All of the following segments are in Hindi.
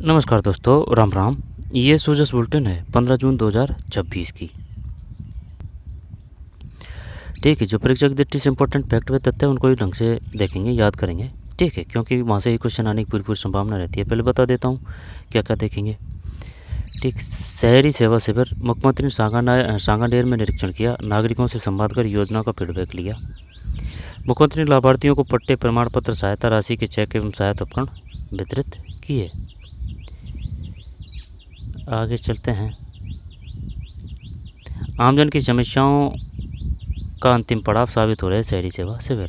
नमस्कार दोस्तों, राम राम। ये सोजस बुलेटिन है 15 जून 2026 की। ठीक है, जो परीक्षा की दृष्टि से इंपॉर्टेंट फैक्ट व तथ्य उनको ही ढंग से देखेंगे, याद करेंगे। ठीक है, क्योंकि वहाँ से ही क्वेश्चन आने की पूरी पूरी संभावना रहती है। पहले बता देता हूँ क्या क्या देखेंगे। ठीक, शहरी सेवा शिविर। मुख्यमंत्री ने सांगानेर में निरीक्षण किया, नागरिकों से संवाद कर योजना का फीडबैक लिया। मुख्यमंत्री ने लाभार्थियों को पट्टे, प्रमाण पत्र, सहायता राशि के चेक एवं सहायता उपकरण वितरित किए। आगे चलते हैं। आमजन की समस्याओं का अंतिम पड़ाव साबित हो रहे शहरी सेवा शिविर।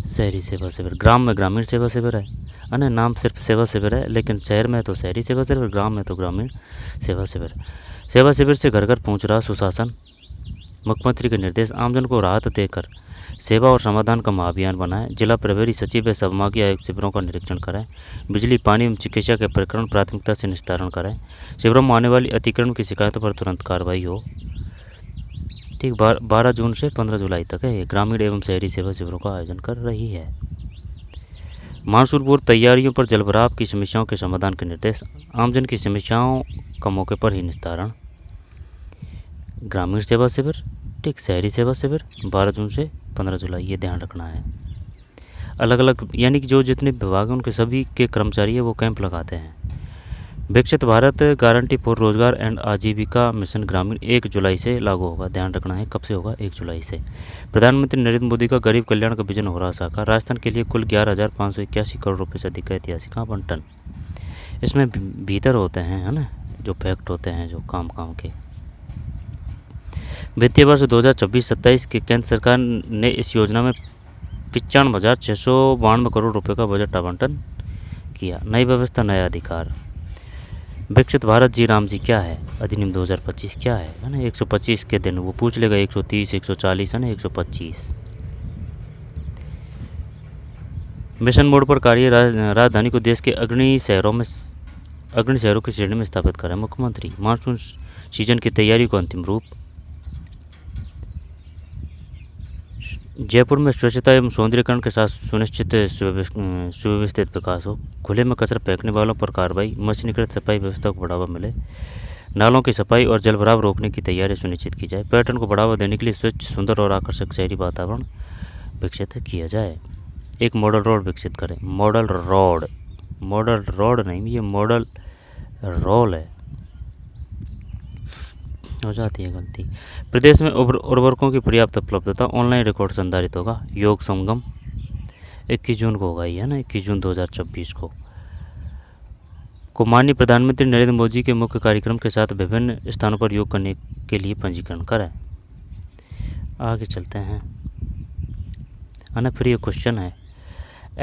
शहरी सेवा शिविर ग्राम में ग्रामीण सेवा शिविर है। अन्य नाम सिर्फ सेवा शिविर है, लेकिन शहर में तो शहरी सेवा शिविर, ग्राम में तो ग्रामीण सेवा शिविर। सेवा शिविर से घर घर पहुंच रहा सुशासन। मुख्यमंत्री के निर्देश, आमजन को राहत देकर सेवा और समाधान का महाअभियान बनाएं। जिला प्रभारी सचिव व संभागीय आयुक्त शिविरों का निरीक्षण करें। बिजली, पानी एवं चिकित्सा के प्रकरण प्राथमिकता से निस्तारण करें। शिविरों में आने वाली अतिक्रमण की शिकायतों पर तुरंत कार्रवाई हो। ठीक, 12 जून से 15 जुलाई तक है। ग्रामीण एवं शहरी सेवा शिविरों का आयोजन कर रही है। मानसून पूर्व तैयारियों पर जलभराव की समस्याओं के समाधान के निर्देश। आमजन की समस्याओं का मौके पर ही निस्तारण। ग्रामीण सेवा शिविर, ठीक, शहरी सेवा शिविर 12 जून से 15 जुलाई, ये ध्यान रखना है। अलग अलग यानी कि जो जितने विभाग हैं उनके सभी के कर्मचारी है वो कैंप लगाते हैं। विकसित भारत गारंटी फॉर रोजगार एंड आजीविका मिशन ग्रामीण 1 जुलाई से लागू होगा। ध्यान रखना है, कब से होगा? 1 जुलाई से। प्रधानमंत्री नरेंद्र मोदी का गरीब कल्याण का विजन हो रहा साकार। राजस्थान के लिए कुल 11,581 करोड़ रुपये से अधिक का ऐतिहासिक आवंटन। इसमें भीतर होते हैं, है ना, जो फैक्ट होते हैं जो काम के। वित्तीय वर्ष 2026-27 के केंद्र सरकार ने इस योजना में 95,692 करोड़ रुपये का बजट आवंटन किया। नई व्यवस्था, नया अधिकार। विकसित भारत जी राम जी क्या है? अधिनियम 2025 क्या है ना? 125 के दिन वो पूछ लेगा। 130, 140 है ना, 125। मिशन मोड पर कार्य। राजधानी को देश के अग्रणी शहरों की श्रेणी में स्थापित करें मुख्यमंत्री। मानसून सीजन की तैयारी को अंतिम रूप। जयपुर में स्वच्छता एवं सौंदर्यीकरण के साथ सुनिश्चित सुव्यवस्थित विकास हो। खुले में कचरा फेंकने वालों पर कार्रवाई। मशीनीकृत सफाई व्यवस्था को बढ़ावा मिले। नालों की सफाई और जलभराव रोकने की तैयारी सुनिश्चित की जाए। पर्यटन को बढ़ावा देने के लिए स्वच्छ, सुंदर और आकर्षक शहरी वातावरण विकसित किया जाए। एक मॉडल रोड विकसित करें। मॉडल रोड नहीं, ये मॉडल रोल है, हो जाती है गलती। प्रदेश में उर्वरकों की पर्याप्त उपलब्धता। ऑनलाइन रिकॉर्ड संधारित होगा। योग संगम 21 जून को होगा, ये है ना, 21 जून 2026 को माननीय प्रधानमंत्री नरेंद्र मोदी के मुख्य कार्यक्रम के साथ विभिन्न स्थानों पर योग करने के लिए पंजीकरण करें। आगे चलते हैं, है ना। फिर ये क्वेश्चन है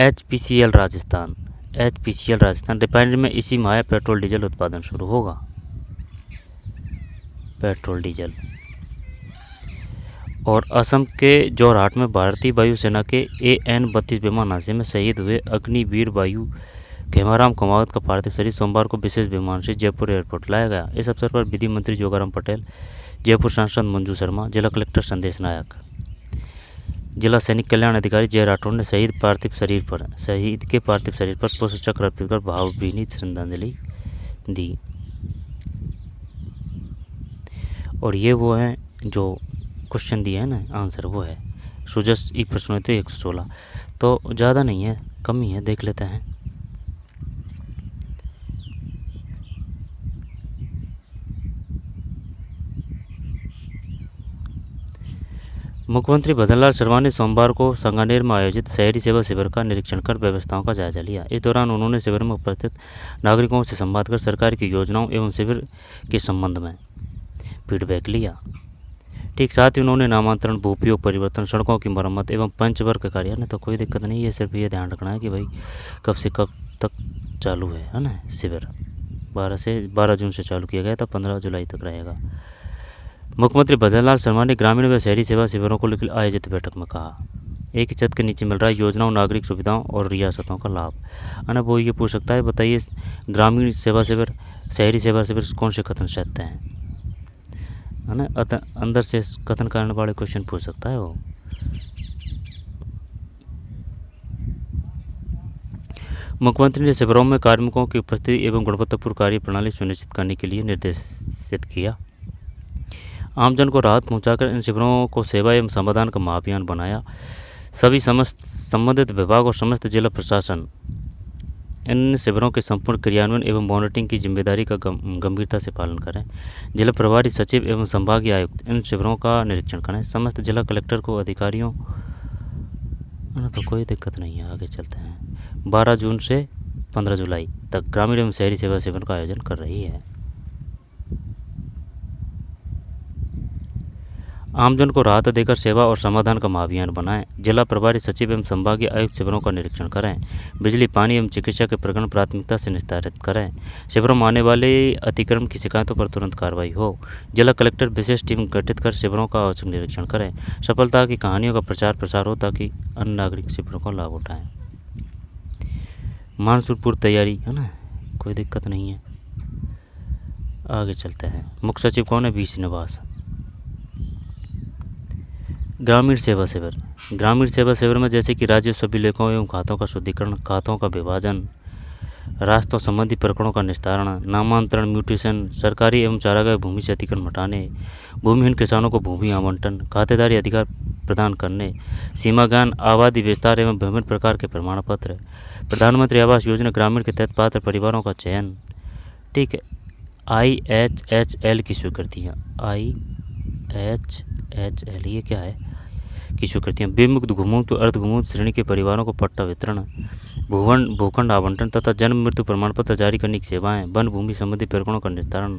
HPCL राजस्थान रिफाइनरी में इसी माह पेट्रोल डीजल उत्पादन शुरू होगा। Petrol diesel. और असम के जोरहाट में भारतीय वायुसेना के AN-32 विमान हादसे में शहीद हुए अग्निवीर वायु खेमाराम कुमावत का पार्थिव शरीर सोमवार को विशेष विमान से जयपुर एयरपोर्ट लाया गया। इस अवसर पर विधि मंत्री जोगाराम पटेल, जयपुर सांसद मंजू शर्मा, जिला कलेक्टर संदेश नायक, जिला सैनिक कल्याण अधिकारी जय राठौड़ ने शहीद के पार्थिव शरीर पर पुष्प चक्र अर्पित कर भावभीनी श्रद्धांजलि दी। और ये वो है जो क्वेश्चन दिया है ना, आंसर वो है सुजस ई प्रश्न थे 116। तो ज़्यादा नहीं है, कम ही है, देख लेते हैं। मुख्यमंत्री भजनलाल शर्मा ने सोमवार को सांगानेर में आयोजित शहरी सेवा शिविर का निरीक्षण कर व्यवस्थाओं का जायजा लिया। इस दौरान उन्होंने शिविर में उपस्थित नागरिकों से संवाद कर सरकार की योजनाओं एवं शिविर के संबंध में फीडबैक लिया। ठीक, साथ ही उन्होंने नामांतरण, भूपयोग परिवर्तन, सड़कों की मरम्मत एवं पंचवर्ग कार्य ने तो कोई दिक्कत नहीं है, सिर्फ ये ध्यान रखना है कि भाई कब से कब तक चालू है ना शिविर। 12 जून से चालू किया गया था, 15 जुलाई तक रहेगा। मुख्यमंत्री भजनलाल शर्मा ने ग्रामीण व शहरी सेवा शिविरों को लेकर आयोजित बैठक में कहा, एक ही छत के नीचे मिल रहा है योजनाओं, नागरिक सुविधाओं और रियासतों का लाभ, है ना। वो ये पूछ सकता है, बताइए ग्रामीण सेवा शिविर, शहरी सेवा शिविर कौन से कथन सहते हैं, है ना। अंदर से कथन करने वाले क्वेश्चन पूछ सकता है वो। मुख्यमंत्री ने शिविरों में कार्मिकों की उपस्थिति एवं गुणवत्तापूर्ण कार्य प्रणाली सुनिश्चित करने के लिए निर्देशित किया। आमजन को राहत पहुंचाकर इन शिविरों को सेवा एवं समाधान का महाअभियान बनाया। सभी समस्त संबंधित विभाग और समस्त जिला प्रशासन इन शिविरों के संपूर्ण क्रियान्वयन एवं मॉनिटरिंग की जिम्मेदारी का गंभीरता से पालन करें। जिला प्रभारी सचिव एवं संभागीय आयुक्त इन शिविरों का निरीक्षण करें। समस्त जिला कलेक्टर को अधिकारियों तो कोई दिक्कत नहीं है। आगे चलते हैं। 12 जून से 15 जुलाई तक ग्रामीण एवं शहरी सेवा शिविर का आयोजन कर रही है। आमजन को राहत देकर सेवा और समाधान का महाअभियान बनाएं। जिला प्रभारी सचिव एवं संभागीय आयुक्त शिविरों का निरीक्षण करें। बिजली, पानी एवं चिकित्सा के प्रकरण प्राथमिकता से निस्तारित करें। शिविरों में आने वाले अतिक्रमण की शिकायतों पर तुरंत कार्रवाई हो। जिला कलेक्टर विशेष टीम गठित कर शिविरों का औचक निरीक्षण करें। सफलता की कहानियों का प्रचार प्रसार हो ताकि अन्य नागरिक शिविरों का लाभ उठाएं। मानसून पूर्व तैयारी है ना, कोई दिक्कत नहीं है। आगे चलते हैं। मुख्य सचिव कौन है? वी श्रीनिवास। ग्रामीण सेवा शिविर। ग्रामीण सेवा शिविर में जैसे कि राजस्व अभिलेखों एवं खातों का शुद्धिकरण, खातों का विभाजन, रास्तों संबंधी प्रकरणों का निस्तारण, नामांतरण, म्यूटेशन, सरकारी एवं चारागाह भूमि से अतिक्रमण हटाने, भूमिहीन किसानों को भूमि आवंटन, खातेदारी अधिकार प्रदान करने, सीमा ज्ञान, आबादी विस्तार एवं विभिन्न प्रकार के प्रमाण पत्र, प्रधानमंत्री आवास योजना ग्रामीण के तहत पात्र परिवारों का चयन, ठीक है, IHHL की स्वीकृतियाँ, IHHL ये क्या है की स्वीकृतियाँ, विमुक्त घुममुक्त अर्ध घुममुक्त श्रेणी के परिवारों को पट्टा वितरण, भूखंड आवंटन तथा जन्म मृत्यु प्रमाण पत्र जारी करने की सेवाएं, वन भूमि संबंधी प्रकरणों का निस्तारण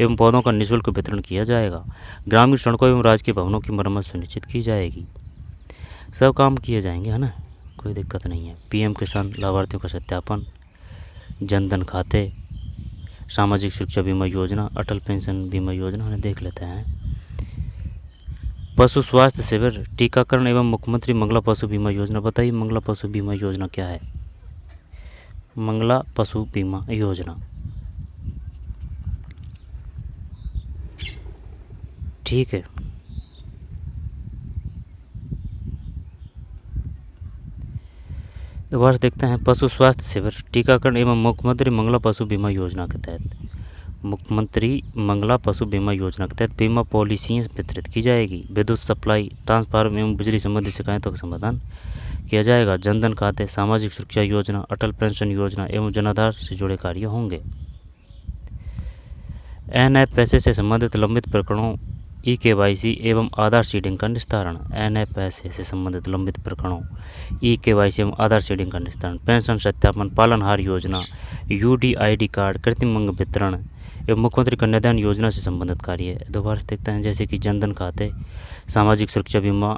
एवं पौधों का निःशुल्क वितरण किया जाएगा। ग्रामीण सड़कों एवं राजकीय भवनों की मरम्मत सुनिश्चित की जाएगी। सब काम किए जाएंगे, है ना, कोई दिक्कत नहीं है। PM किसान लाभार्थियों का सत्यापन, जनधन खाते, सामाजिक सुरक्षा बीमा योजना, अटल पेंशन बीमा योजना उन्हें देख लेते हैं। पशु स्वास्थ्य शिविर, टीकाकरण एवं मुख्यमंत्री मंगला पशु बीमा योजना। बताइए मंगला पशु बीमा योजना क्या है? मंगला पशु बीमा योजना, ठीक है। दोबारा देखते हैं। पशु स्वास्थ्य शिविर, टीकाकरण एवं मुख्यमंत्री मंगला पशु बीमा योजना के तहत, मुख्यमंत्री मंगला पशु बीमा योजना के तहत बीमा पॉलिसियाँ वितरित की जाएगी। विद्युत सप्लाई, ट्रांसफार्मर एवं बिजली संबंधी शिकायतों का समाधान किया जाएगा। जनधन खाते, सामाजिक सुरक्षा योजना, अटल पेंशन योजना एवं जनाधार से जुड़े कार्य होंगे। NFSA से संबंधित लंबित प्रकरणों, EKYC एवं आधार सीडिंग का निस्तारण। NFSA से संबंधित लंबित प्रकरणों, EKYC एवं आधार सीडिंग का निस्तारण। पेंशन सत्यापन, पालनहार योजना, UDID कार्ड, कृत्रिम अंग वितरण एवं मुख्यमंत्री कन्यादान योजना से संबंधित कार्य। दोबारा देखते हैं। जैसे कि जनधन खाते, सामाजिक सुरक्षा बीमा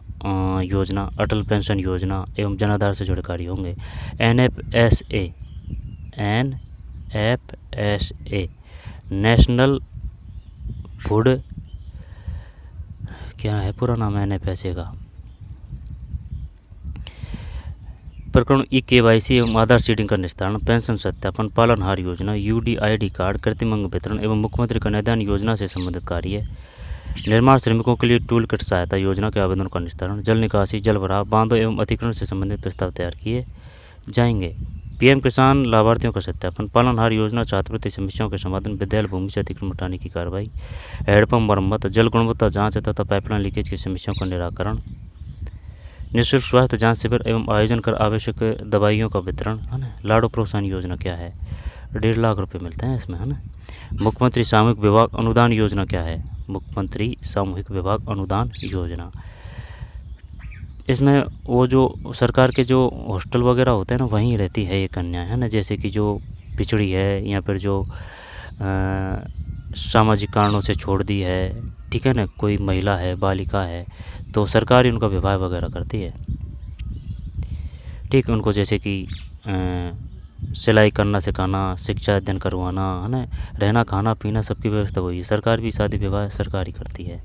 योजना, अटल पेंशन योजना एवं जनाधार से जुड़े कार्य होंगे। NFSA नेशनल फूड, क्या है पूरा नाम है NFSA का? प्रकरण EKYC एवं आधार सीडिंग का निस्तारण, पेंशन सत्यापन, पालनहार योजना, UDID कार्ड, कृत्रिम अंग वितरण एवं मुख्यमंत्री कन्यादान योजना से संबंधित कार्य। निर्माण श्रमिकों के लिए टूल किट सहायता योजना के आवेदन का निस्तारण। जल निकासी, जल भराव, बांधों एवं अतिक्रमण से संबंधित प्रस्ताव तैयार किए जाएंगे। PM किसान लाभार्थियों का सत्यापन, पालनहार योजना, छात्रवृत्ति समस्याओं के समाधान, विद्यालय भूमि से अतिक्रमण हटाने की कार्रवाई, हैंडपंप मरम्मत, जल गुणवत्ता जाँच तथा पाइपलाइन लीकेज की समस्याओं का निराकरण, निःशुल्क स्वास्थ्य जांच शिविर एवं आयोजन कर आवश्यक दवाइयों का वितरण, है ना। लाड़ो प्रोत्साहन योजना क्या है? 1.5 लाख रुपए मिलते हैं इसमें, है ना। मुख्यमंत्री सामूहिक विभाग अनुदान योजना क्या है? मुख्यमंत्री सामूहिक विभाग अनुदान योजना। इसमें वो जो सरकार के जो हॉस्टल वगैरह होते हैं ना, वहीं रहती है ये कन्या, है ना। जैसे कि जो पिछड़ी है या फिर जो सामाजिक कारणों से छोड़ दी है, ठीक है ना, कोई महिला है, बालिका है, तो सरकार ही उनका विवाह वगैरह करती है, ठीक है। उनको जैसे कि सिलाई करना सिखाना, शिक्षा अध्ययन करवाना, है ना, रहना खाना पीना सबकी व्यवस्था वही है। सरकार भी शादी विवाह सरकार ही करती है।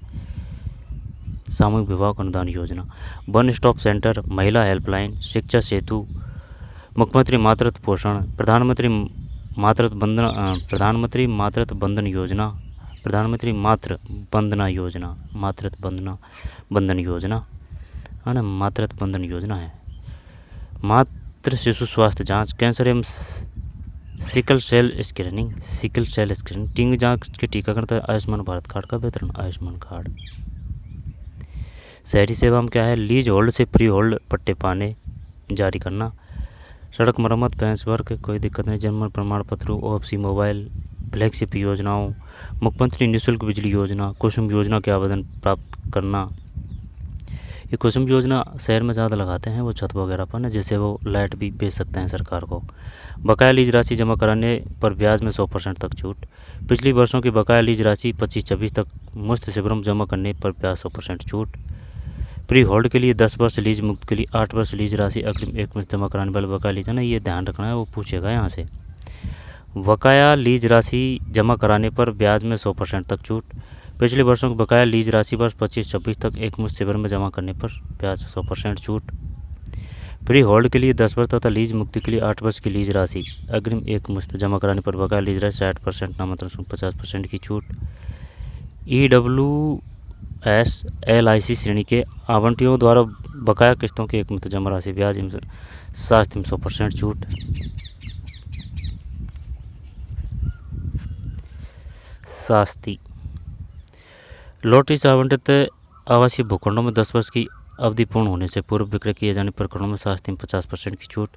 सामूहिक विवाह अनुदान योजना, वन स्टॉप सेंटर, महिला हेल्पलाइन, शिक्षा सेतु, मुख्यमंत्री मातृत्व पोषण, प्रधानमंत्री मातृत्व बंधन योजना, प्रधानमंत्री मातृ बंदना योजना, मातृत्व बंधन योजना, है ना, मातृत्व बंधन योजना है। मातृ शिशु स्वास्थ्य जांच, कैंसर एवं सिकल सेल स्क्रीनिंग, टीबी जांच के टीकाकरण तथा आयुष्मान भारत कार्ड का वितरण, आयुष्मान कार्ड। शहरी सेवा में क्या है, लीज होल्ड से फ्री होल्ड पट्टे पाने जारी करना, सड़क मरम्मत, पेंशन वर्क, कोई दिक्कत नहीं, जन्म प्रमाण पत्र, ओएफसी मोबाइल, फ्लैगशिप योजनाओं, मुख्यमंत्री निःशुल्क बिजली योजना, कुसुम योजना के आवेदन प्राप्त करना। ये कुसुम योजना शहर में ज़्यादा लगाते हैं वो छत वगैरह पर ना, जिससे वो लाइट भी बेच सकते हैं सरकार को। बकाया लीज राशि जमा कराने पर ब्याज में 100% तक छूट। पिछली वर्षों की बकाया लीज राशि 25-26 तक मुफ्त शिविरों जमा करने पर ब्याज 100% छूट। प्री होल्ड के लिए 10 वर्ष, लीज मुक्त के लिए 8 वर्ष लीज राशि अग्रिम 1 वर्ष जमा कराने वाले बकाया लीज है ना, ये ध्यान रखना है, वो पूछेगा यहाँ से। बकाया लीज राशि जमा कराने पर ब्याज में 100% तक छूट। पिछले वर्षों की बकाया लीज राशि वर्ष 25-26 तक एक मुश्त शिविर में जमा करने पर ब्याज 100% छूट। प्री होल्ड के लिए 10 वर्ष तथा लीज मुक्ति के लिए 8 वर्ष की लीज राशि अग्रिम एक मुश्त जमा कराने पर बकाया लीज राशि 60%, नामांतरण शुल्क 50% की छूट। EWS LIC श्रेणी के आवंटियों द्वारा बकाया किस्तों की एक मुश्त जमा राशि ब्याज शास्त्र में 100% छूट। शास्ती लॉटरी से आवंटित आवासीय भूखंडों में 10 वर्ष की अवधि पूर्ण होने से पूर्व विक्रय किए जाने प्रकरणों में शास्ती में 50% की छूट।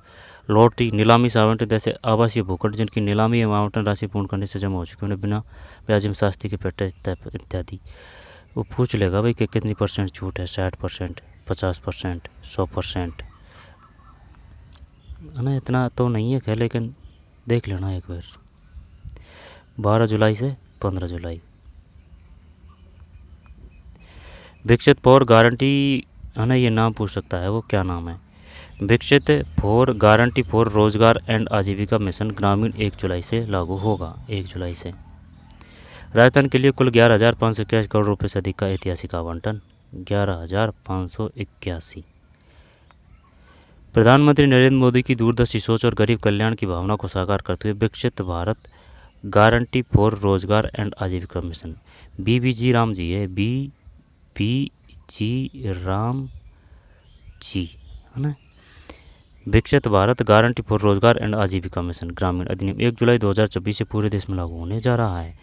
लॉटरी नीलामी से आवंटित ऐसे आवासीय भूखंड जिनकी नीलामी एवं आवंटन राशि पूर्ण करने से जमा हो चुकी उन्हें बिना ब्याज में शास्ती के पेटे इत्यादि वो पूछ लेगा भाई कि कितनी % छूट है, 60%, 50%, 100%, है ना। इतना तो नहीं है खैर, लेकिन देख लेना एक बार। 12 जुलाई से 15 जुलाई। विकसित फॉर गारंटी, है ना, ये नाम पूछ सकता है, वो क्या नाम है। विकसित फॉर गारंटी फॉर रोजगार एंड आजीविका मिशन ग्रामीण 1 जुलाई से लागू होगा, 1 जुलाई से। राजस्थान के लिए कुल 11,581 करोड़ रुपए से अधिक का ऐतिहासिक आवंटन, 11,581। प्रधानमंत्री नरेंद्र मोदी की दूरदर्शी सोच और गरीब कल्याण की भावना को साकार करते हुए विकसित भारत गारंटी फॉर रोजगार एंड आजीविका मिशन, BBG राम जी है, BBG राम जी, है ना। विकसित भारत गारंटी फॉर रोजगार एंड आजीविका मिशन ग्रामीण अधिनियम 1 जुलाई 2024 से पूरे देश में लागू होने जा रहा है।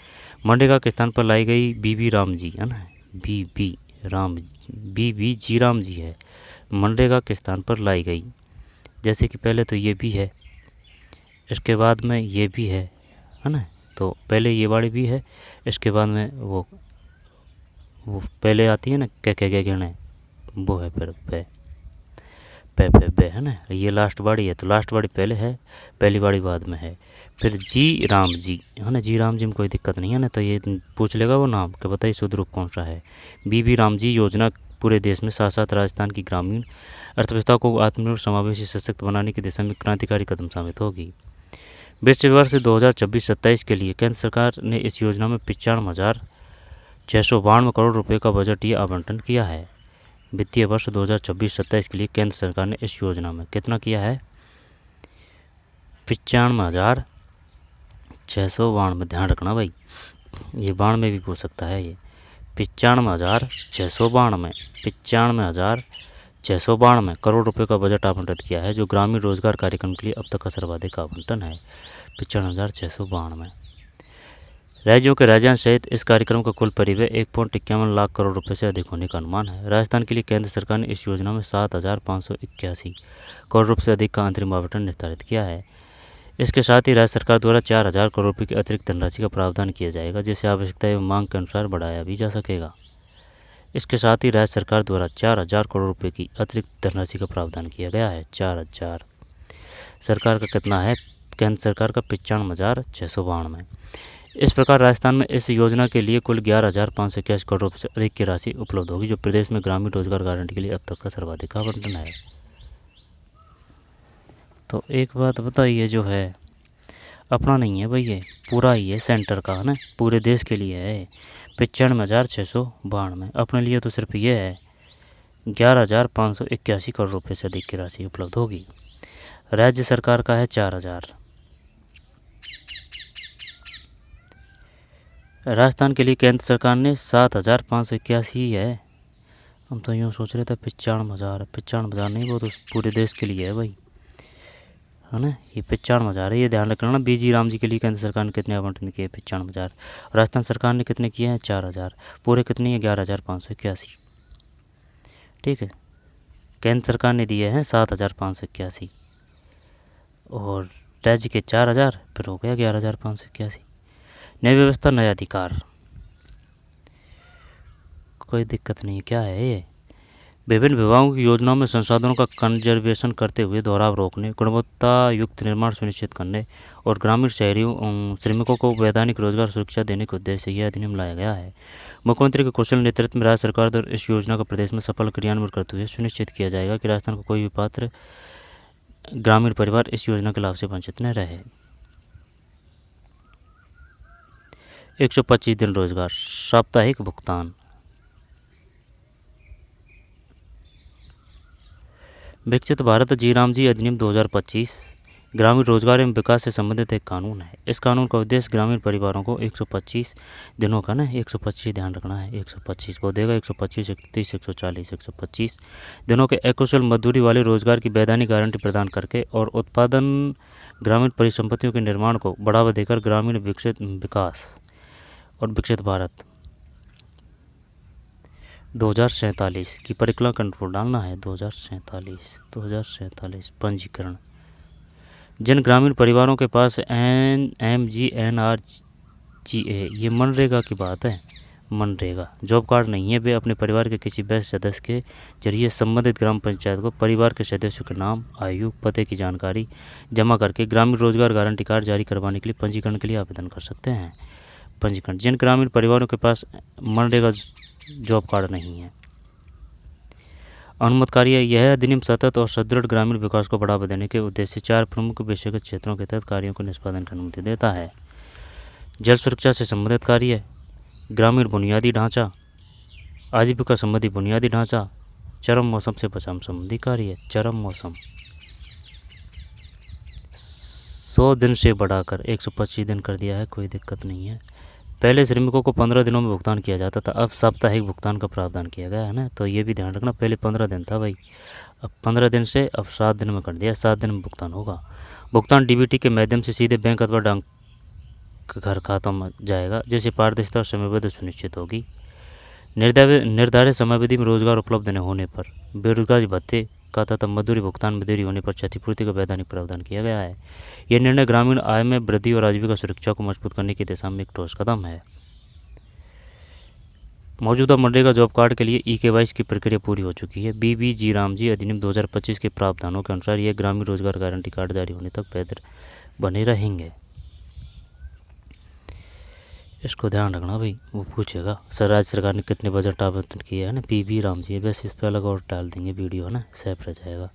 मनरेगा के स्थान पर लाई गई BB राम जी, है ना, BBG राम जी है, मनरेगा के स्थान पर लाई गई। जैसे कि पहले तो ये भी है, इसके बाद में ये भी है ना, तो पहले ये वाली भी है, इसके बाद में वो पहले आती है ना, क्या गिने, वो है फिर पे है ना, ये लास्ट बाड़ी है, तो लास्ट बाड़ी पहले है, पहली बाड़ी बाद में है। फिर जी राम जी, है ना, जी राम जी में कोई दिक्कत नहीं है ना, तो ये पूछ लेगा वो नाम कि बताइए शुद्ध रूप कौन सा है। BB राम जी योजना पूरे देश में साथ साथ राजस्थान की ग्रामीण अर्थव्यवस्था को आत्मनिर्भर, समावेशी, सशक्त बनाने की दिशा में क्रांतिकारी कदम साबित होगी। वित्तीय वर्ष 2026-27 के लिए केंद्र सरकार ने इस योजना में 95,692 करोड़ रुपए का बजटीय आवंटन किया है। वित्तीय वर्ष 2026-27 के लिए केंद्र सरकार ने इस योजना में कितना किया है, 95,692। ध्यान रखना भाई, ये 92 में भी पूछ सकता है, ये 95,692 करोड़ रुपए का बजट आवंटित किया है, जो ग्रामीण रोजगार कार्यक्रम के लिए अब तक का सर्वाधिक आवंटन है, 95,692। राज्यों के राजस्व सहित इस कार्यक्रम का कुल परिव्यय 1.51 लाख करोड़ रुपए से अधिक होने का अनुमान है। राजस्थान के लिए केंद्र सरकार ने इस योजना में 7,581 करोड़ रुपए से अधिक का अंतरिम आवंटन निर्धारित किया है। इसके साथ ही राज्य सरकार द्वारा 4,000 करोड़ रुपये की अतिरिक्त धनराशि का प्रावधान किया जाएगा, जिसे आवश्यकता एवं मांग के अनुसार बढ़ाया भी जा सकेगा। इसके साथ ही राज्य सरकार द्वारा 4,000 करोड़ रुपये की अतिरिक्त धनराशि का प्रावधान किया गया है। 4,000 सरकार का कितना है, केंद्र सरकार का 95,692। इस प्रकार राजस्थान में इस योजना के लिए कुल 11,581 करोड़ रुपये से अधिक की राशि उपलब्ध होगी, जो प्रदेश में ग्रामीण रोजगार गारंटी के लिए अब तक का सर्वाधिक आवंटन है। तो एक बात बताइए, जो है अपना नहीं है भाई, ये पूरा ही है सेंटर का, है ना, पूरे देश के लिए है 95,692। अपने लिए तो सिर्फ ये है 11,581 करोड़ रुपये से अधिक की राशि उपलब्ध होगी। राज्य सरकार का है 4,000। राजस्थान के लिए केंद्र सरकार ने 7,581 है। हम तो यूँ सोच रहे थे 95,000 नहीं, वो तो पूरे देश के लिए है भाई। है ना। ये 95,000 है, ये ध्यान रखना ना। बीजी राम जी के लिए केंद्र सरकार ने कितने आवंटन किए? 95,000। राजस्थान सरकार ने कितने किए हैं? 4,000। पूरे कितनी है? 11,581। ठीक है, केंद्र सरकार ने दिए हैं 7,581 और राज्य के 4,000, फिर हो गया 11,581। नई व्यवस्था नया अधिकार, कोई दिक्कत नहीं। क्या है ये? विभिन्न विभागों की योजनाओं में संसाधनों का कंजर्वेशन करते हुए दोहराव रोकने, गुणवत्ता युक्त निर्माण सुनिश्चित करने और ग्रामीण शहरियों श्रमिकों को वैधानिक रोजगार सुरक्षा देने के उद्देश्य से यह अधिनियम लाया गया है। मुख्यमंत्री के कुशल नेतृत्व में राज्य सरकार द्वारा इस योजना का प्रदेश में सफल क्रियान्वयन करते हुए सुनिश्चित किया जाएगा कि राजस्थान का कोई भी पात्र ग्रामीण परिवार इस योजना के लाभ से वंचित न रहे। 125 दिन रोजगार, साप्ताहिक भुगतान। विकसित भारत जी राम जी अधिनियम 2025 ग्रामीण रोजगार एवं विकास से संबंधित एक कानून है। इस कानून का उद्देश्य ग्रामीण परिवारों को 125 दिनों का 125 ध्यान रखना है, 125 वो देगा, 125, 130, 140, 125 दिनों के अकुशल मजदूरी वाले रोजगार की वैधानिक गारंटी प्रदान करके और उत्पादन ग्रामीण परिसंपत्तियों के निर्माण को बढ़ावा देकर ग्रामीण विकास और विकसित भारत 2047 की परिकल्पना कंट्रोल डालना है। 2047 पंजीकरण। जिन ग्रामीण परिवारों के पास MGNRGA, ये मनरेगा की बात है, मनरेगा जॉब कार्ड नहीं है, वे अपने परिवार के किसी वयस्क सदस्य के जरिए संबंधित ग्राम पंचायत को परिवार के सदस्यों के नाम, आयु, पते की जानकारी जमा करके ग्रामीण रोजगार गारंटी कार्ड जारी करवाने के लिए पंजीकरण के लिए आवेदन कर सकते हैं। पंजीकरण। जिन ग्रामीण परिवारों के पास मनरेगा जॉब कार्ड नहीं है, अनुमत कार्य। यह अधिनियम सतत और सुदृढ़ ग्रामीण विकास को बढ़ावा देने के उद्देश्य से 4 प्रमुख विषयगत क्षेत्रों के तहत कार्यों को निष्पादन की अनुमति देता है। जल सुरक्षा से संबंधित कार्य, ग्रामीण बुनियादी ढांचा, आजीविका संबंधी बुनियादी ढांचा, चरम मौसम से बचाव संबंधी कार्य। चरम मौसम 100 दिन से बढ़ाकर 125 दिन कर दिया है, कोई दिक्कत नहीं है। पहले श्रमिकों को 15 दिनों में भुगतान किया जाता था, अब साप्ताहिक भुगतान का प्रावधान किया गया है ना, तो ये भी ध्यान रखना। पहले 15 दिन था भाई, अब 15 दिन से अब 7 दिन में कर दिया, 7 दिन में भुगतान होगा। भुगतान डीबीटी के माध्यम से सीधे बैंक अथवा डाक घर खातों में जाएगा, जैसे पारदर्शिता और समयबद्ध सुनिश्चित होगी। निर्धारित समयावधि में रोजगार उपलब्ध न होने पर बेरोजगारी भत्ते का तथा मजदूरी भुगतान में देरी होने पर क्षतिपूर्ति का वैधानिक प्रावधान किया गया है। यह निर्णय ग्रामीण आय में वृद्धि और आजीविका सुरक्षा को मजबूत करने की दिशा में एक ठोस कदम है। मौजूदा मनरेगा जॉब कार्ड के लिए ई-केवाईसी की प्रक्रिया पूरी हो चुकी है। बीबीजी रामजी अधिनियम 2025 के प्रावधानों के अनुसार यह ग्रामीण रोजगार गारंटी कार्ड जारी होने तक वैध बने रहेंगे। इसको ध्यान रखना भाई, वो पूछेगा सर राज्य सरकार ने कितने बजट आवंटन किए है ना, बीबी राम जी। वैसे इस पर अलग और डाल देंगे वीडियो, है ना, सेफ रह जाएगा।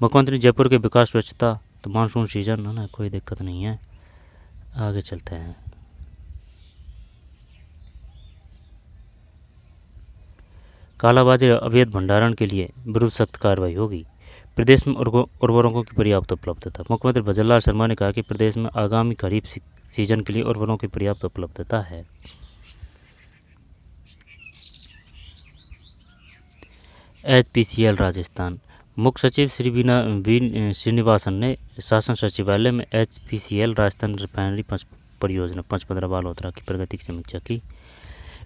मुख्यमंत्री जयपुर के विकास स्वच्छता, तो मानसून सीजन है ना, कोई दिक्कत नहीं है। आगे चलते हैं। कालाबाजारी अवैध भंडारण के लिए विरुद्ध सख्त कार्रवाई होगी। प्रदेश में उर्वरकों की पर्याप्त उपलब्धता। मुख्यमंत्री भजनलाल शर्मा ने कहा कि प्रदेश में आगामी खरीफ सीजन के लिए उर्वरकों की पर्याप्त उपलब्धता है। HPCL राजस्थान। मुख्य सचिव श्री वीन श्रीनिवासन ने शासन सचिवालय में HPCL राजस्थान रिफाइनरी परियोजना 5-15 बालोतरा की प्रगति की समीक्षा की।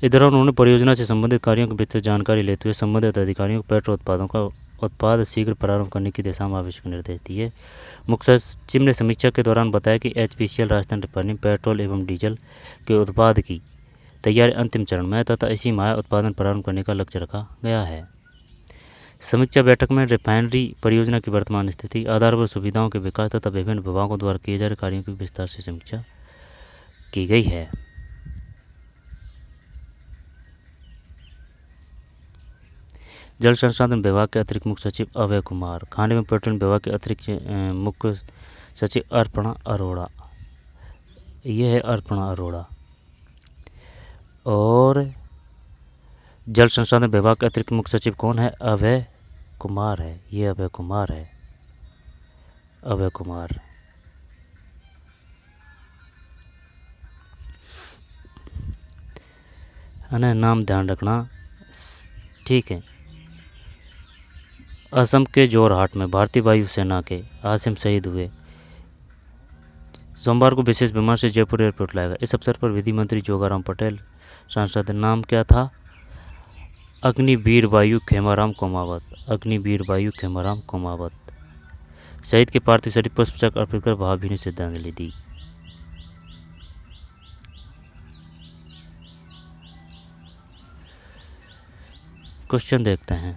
इस दौरान उन्होंने परियोजना से संबंधित कार्यों की विस्तृत जानकारी लेते हुए संबंधित अधिकारियों को पेट्रोल उत्पादों का उत्पाद शीघ्र प्रारंभ करने की दिशा में आवश्यक निर्देश दिए। मुख्य सचिव ने समीक्षा के दौरान बताया कि HPCL राजस्थान रिफाइनरी पेट्रोल एवं डीजल के उत्पाद की तैयारी अंतिम चरण में है तथा इसी माह उत्पादन प्रारंभ करने का लक्ष्य रखा गया है। समीक्षा बैठक में रिफाइनरी परियोजना की वर्तमान स्थिति, आधारभूत सुविधाओं के विकास तथा विभिन्न विभागों द्वारा किए जा रहे कार्यों की विस्तार से समीक्षा की गई है। जल संसाधन विभाग के अतिरिक्त मुख्य सचिव अभय कुमार, खान एवं पेट्रोलियम विभाग के अतिरिक्त मुख्य सचिव अर्पणा अरोड़ा, ये है अर्पणा अरोड़ा, और जल संसाधन विभाग के अतिरिक्त मुख्य सचिव कौन है? अभय कुमार है, ये अभय कुमार है, अभय कुमार। है ना, नाम ध्यान रखना, ठीक है। असम के जोरहाट में भारतीय वायुसेना के आसिम शहीद हुए। सोमवार को विशेष विमान से जयपुर एयरपोर्ट लाएगा। इस अवसर पर विधि मंत्री जोगाराम पटेल, सांसद नाम क्या था? अग्निवीर वायु खेमाराम कोमावत। अग्निवीर वायु खेमाराम कोमावत। शहीद के पार्थिव शरीर पर पुष्पचक्र अर्पित कर भावभीनी श्रद्धांजलि दी। क्वेश्चन देखते हैं।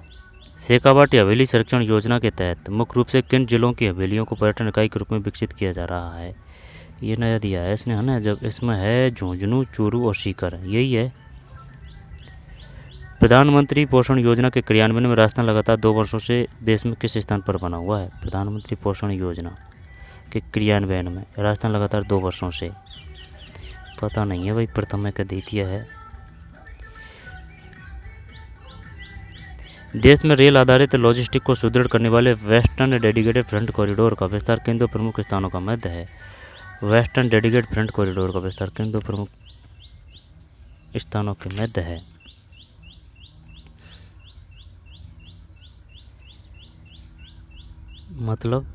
शेखावाटी हवेली संरक्षण योजना के तहत मुख्य रूप से किन जिलों की हवेलियों को पर्यटन इकाई के रूप में विकसित किया जा रहा है? ये नया दिया है इसने, है ना। जब इसमें है झुंझुनू, चूरू और सीकर, यही है। प्रधानमंत्री पोषण योजना के क्रियान्वयन में राजस्थान लगातार 2 वर्षों से देश में किस स्थान पर बना हुआ है? प्रधानमंत्री पोषण योजना के क्रियान्वयन में राजस्थान लगातार 2 वर्षों से, पता नहीं है भाई, प्रथम का द्वितीय है। देश में रेल आधारित लॉजिस्टिक को सुदृढ़ करने वाले वेस्टर्न डेडिकेटेड फ्रंट कॉरिडोर का विस्तार किन 2 प्रमुख स्थानों का मध्य है? वेस्टर्न डेडिकेटेड फ्रंट कॉरिडोर का विस्तार किन 2 प्रमुख स्थानों के मध्य है? मतलब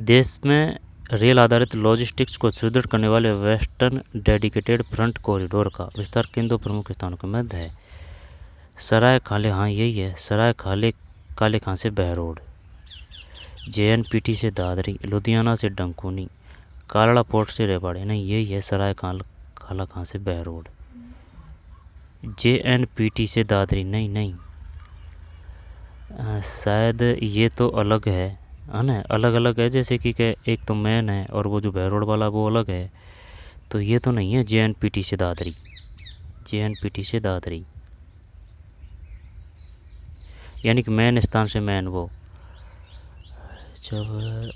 देश में रेल आधारित लॉजिस्टिक्स को सुदृढ़ करने वाले वेस्टर्न डेडिकेटेड फ्रंट कॉरिडोर का विस्तार किन 2 प्रमुख स्थानों के मध्य है? सराय खाले, हाँ यही है, सराय खाले काले खां से बहरोड, JNPT से दादरी, लुधियाना से डंकुनी, कालड़ा पोर्ट से रेवाड़ी, नहीं यही है, सराय काला खां से बहरोड। JNPT से दादरी, नहीं शायद ये तो अलग है ना, अलग अलग है, जैसे कि एक तो मैन है और वो जो बहरोड वाला वो अलग है, तो ये तो नहीं है JNPT से दादरी। JNPT से दादरी यानी कि मैन स्थान से मैन, वो जब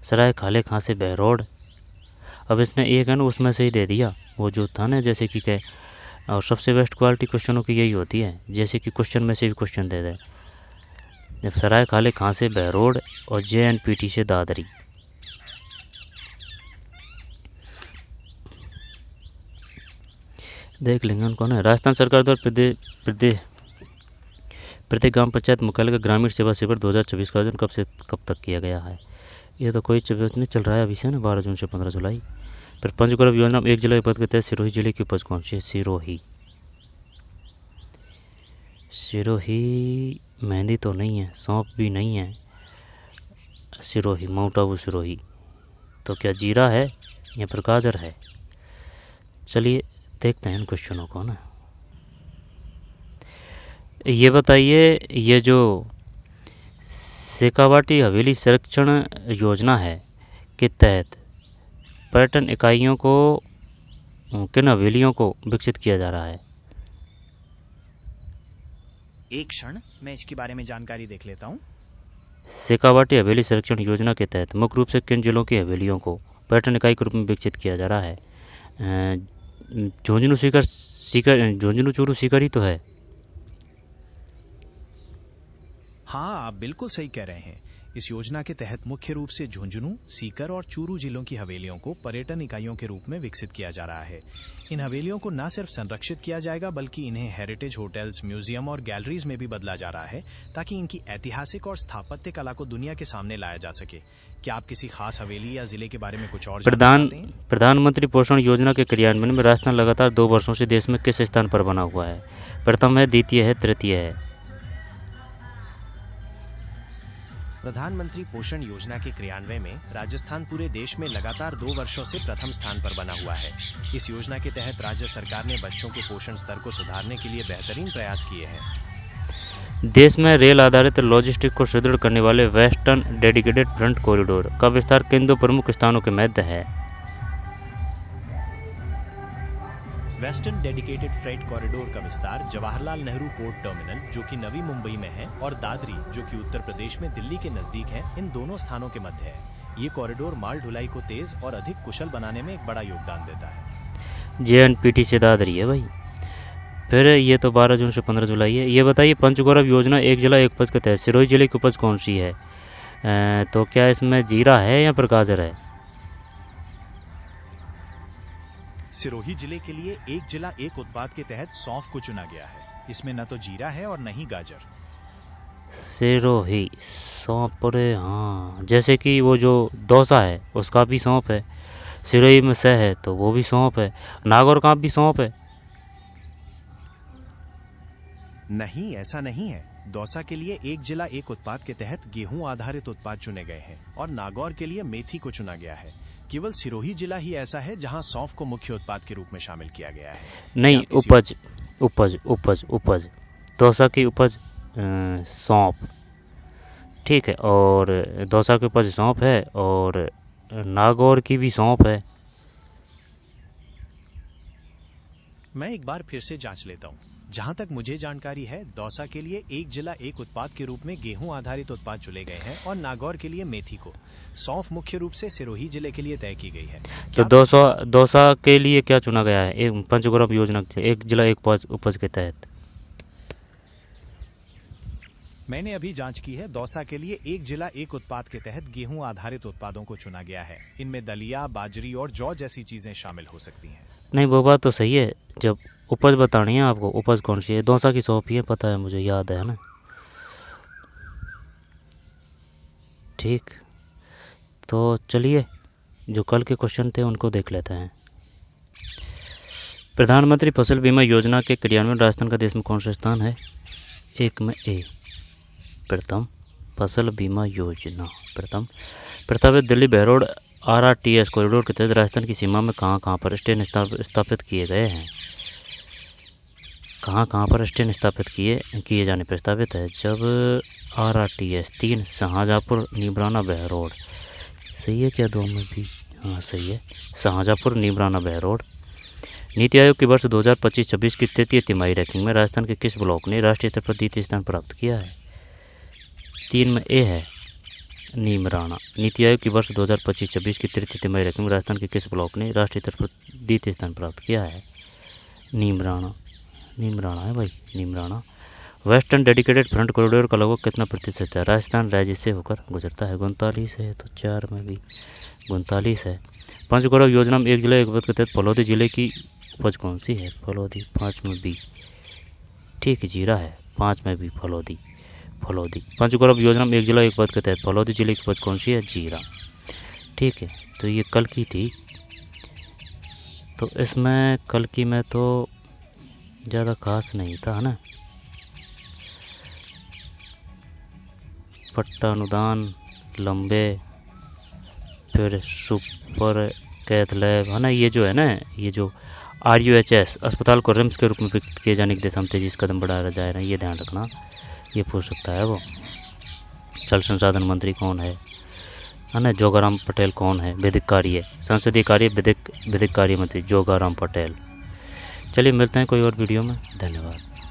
सराय खाले खां से बहरोड, अब इसने एक है ना उसमें से ही दे दिया, वो जो था ना, जैसे कि और सबसे बेस्ट क्वालिटी क्वेश्चनों की यही होती है, जैसे कि क्वेश्चन में से भी क्वेश्चन दे दे। जब सराय खाले खां से बहरोड और JNPT से दादरी, देख लेंगे उनको ना। राजस्थान सरकार द्वारा प्रत्येक ग्राम पंचायत मुख्यालय का ग्रामीण सेवा शिविर 2024 का आयोजन कब से कब तक किया गया है? ये तो कोई नहीं चल रहा है अभी से ना, 12 जून से 15 जुलाई। फिर पंचगौरव योजना में 1 जिला के पद के तहत सिरोही जिले की उपज कौन सी है? सिरोही मेहंदी तो नहीं है, सौंप भी नहीं है, सिरोही, माउंट आबू सिरोही। तो क्या जीरा है या फिर गाजर है? चलिए देखते हैं इन क्वेश्चनों को ना। ये बताइए, ये जो शेखावाटी हवेली संरक्षण योजना है के तहत पर्यटन इकाइयों को किन हवेलियों को विकसित किया जा रहा है? एक क्षण, मैं इसके बारे में जानकारी देख लेता हूँ। शेखावाटी हवेली संरक्षण योजना के तहत मुख्य रूप से किन जिलों की हवेलियों को पर्यटन इकाई के रूप में विकसित किया जा रहा है? झुंझुनू झुंझुनू चूरू सीकर ही तो है। हाँ, आप बिल्कुल सही कह रहे हैं। इस योजना के तहत मुख्य रूप से झुंझुनू, सीकर और चूरू जिलों की हवेलियों को पर्यटन इकाइयों के रूप में विकसित किया जा रहा है। इन हवेलियों को न सिर्फ संरक्षित किया जाएगा, बल्कि इन्हें हेरिटेज होटल्स, म्यूजियम और गैलरीज में भी बदला जा रहा है, ताकि इनकी ऐतिहासिक और स्थापत्य कला को दुनिया के सामने लाया जा सके। क्या आप किसी खास हवेली या जिले के बारे में कुछ और जानना चाहते हैं? प्रधानमंत्री पोषण योजना के क्रियान्वयन में राजस्थान लगातार 2 वर्षों से देश में किस स्थान पर बना हुआ है? प्रथम है, द्वितीय है, तृतीय है? प्रधानमंत्री पोषण योजना के क्रियान्वयन में राजस्थान पूरे देश में लगातार 2 वर्षों से प्रथम स्थान पर बना हुआ है। इस योजना के तहत राज्य सरकार ने बच्चों के पोषण स्तर को सुधारने के लिए बेहतरीन प्रयास किए हैं। देश में रेल आधारित लॉजिस्टिक को सुदृढ़ करने वाले वेस्टर्न डेडिकेटेड फ्रंट कॉरिडोर का विस्तार किन 2 प्रमुख स्थानों के मध्य है? वेस्टर्न डेडिकेटेड फ्रेट कॉरिडोर का विस्तार जवाहरलाल नेहरू पोर्ट टर्मिनल, जो कि नवी मुंबई में है, और दादरी, जो कि उत्तर प्रदेश में दिल्ली के नजदीक है, इन दोनों स्थानों के मध्य है। ये कॉरिडोर माल ढुलाई को तेज और अधिक कुशल बनाने में एक बड़ा योगदान देता है। JNPT से दादरी है भाई। फिर ये तो 12 जून से 15 जुलाई है। ये बताइए, पंचगौरव योजना 1 जिला 1 उपज के तहत सिरोही जिले की उपज कौन सी है? तो क्या इसमें जीरा है या फिर गाजर है? सिरोही जिले के लिए 1 जिला 1 उत्पाद के तहत सौंफ को चुना गया है। इसमें न तो जीरा है और न ही गाजर। सिरोही सौंप, अरे हाँ, जैसे कि वो जो दौसा है उसका भी सौंप है, सिरोही में स है तो वो भी सौंप है, नागौर का भी सौंप है। नहीं, ऐसा नहीं है। दौसा के लिए एक जिला एक उत्पाद के तहत गेहूं आधारित उत्पाद चुने गए हैं और नागौर के लिए मेथी को चुना गया है। केवल सिरोही जिला ही ऐसा है जहां सौंफ को मुख्य उत्पाद के रूप में शामिल किया गया है। नहीं, क्या आप किसी- उपज उपज उपज उपज दौसा की उपज सौंप, ठीक है, और दौसा के उपज सौंप है और नागौर की भी सौंप है। मैं एक बार फिर से जांच लेता हूं। जहां तक मुझे जानकारी है, दौसा के लिए एक जिला एक उत्पाद के रूप में गेहूं आधारित उत्पाद चुने गए हैं और नागौर के लिए मेथी को। सौंफ मुख्य रूप से सिरोही जिले के लिए तय की गई है। तो क्या आप दौसा के लिए क्या चुना गया है? एक पंचगौरव योजना के एक जिला एक उपज के तहत। मैंने अभी जांच की है। दौसा के लिए एक जिला एक उत्पाद के तहत गेहूं आधारित उत्पादों को चुना गया है। इनमें दलिया, बाजरी और जौ जैसी चीजें शामिल हो सकती हैं। नहीं, वो बात तो सही है, जब उपज बतानी है आपको, उपज कौन सी है? दौसा की सौंप ही है, पता है मुझे, याद है ना। ठीक, तो चलिए जो कल के क्वेश्चन थे उनको देख लेते हैं। प्रधानमंत्री फसल बीमा योजना के क्रियान्वयन राजस्थान का देश में कौन सा स्थान है? एक में ए, प्रथम फसल बीमा योजना। प्रथम प्रस्तावित दिल्ली बहरोड RRTS कॉरिडोर के तहत राजस्थान की सीमा में कहाँ पर स्टेशन स्थापित किए गए हैं? कहाँ पर स्टेशन स्थापित किए जाने प्रस्तावित है? जब RRTS 3 शाहजहाँपुर, नीमराना, बहरोड। सही है क्या दो में भी? हाँ सही है, शाहजहाँपुर, नीमराना, बहरोड। नीति आयोग की वर्ष 2025-26 की तृतीय तिमाही रैंकिंग में राजस्थान के किस ब्लॉक ने राष्ट्रीय स्तर पर द्वितीय स्थान प्राप्त किया है? 3 में ए है, नीमराना। नीति आयोग की वर्ष 2025-26 की तृतीय तिमाही रैंकिंग में राजस्थान के किस ब्लॉक ने राष्ट्रीय स्तर पर द्वितीय स्थान प्राप्त किया है? नीमराना। नीमराना है भाई, Neemrana. Western dedicated front corridor का लगभग कितना प्रतिशत है? राजस्थान राज्य से होकर गुजरता है। 39 है, तो 4 में भी 39 है। पंचगौरव योजना में एक जिला एक उपज के तहत फलौदी जिले की उपज कौन सी है? फलौदी। 5 में बी, ठीक, जीरा है। 5 में भी फलौदी। पंचगौरव योजना में एक जिला एक उपज के तहत फलौदी जिले की उपज कौन सी है? जीरा, ठीक है। तो ये कल की थी, तो इसमें कल की में तो ज़्यादा खास नहीं था, है ना। पट्टा अनुदान, लंबे, फिर सुपर कैथ लैब, है ना, ये जो है ना, ये जो RUHS अस्पताल को रिम्स के रूप में विकसित किए जाने की दिशा में तेजी से कदम बढ़ाया जा रहा है, ये ध्यान रखना, ये पूछ सकता है वो। जल संसाधन मंत्री कौन है ना? जोगाराम पटेल कौन है? विधिक कार्य, संसदीय कार्य, विधिक कार्य मंत्री जोगाराम पटेल। चलिए मिलते हैं कोई और वीडियो में, धन्यवाद।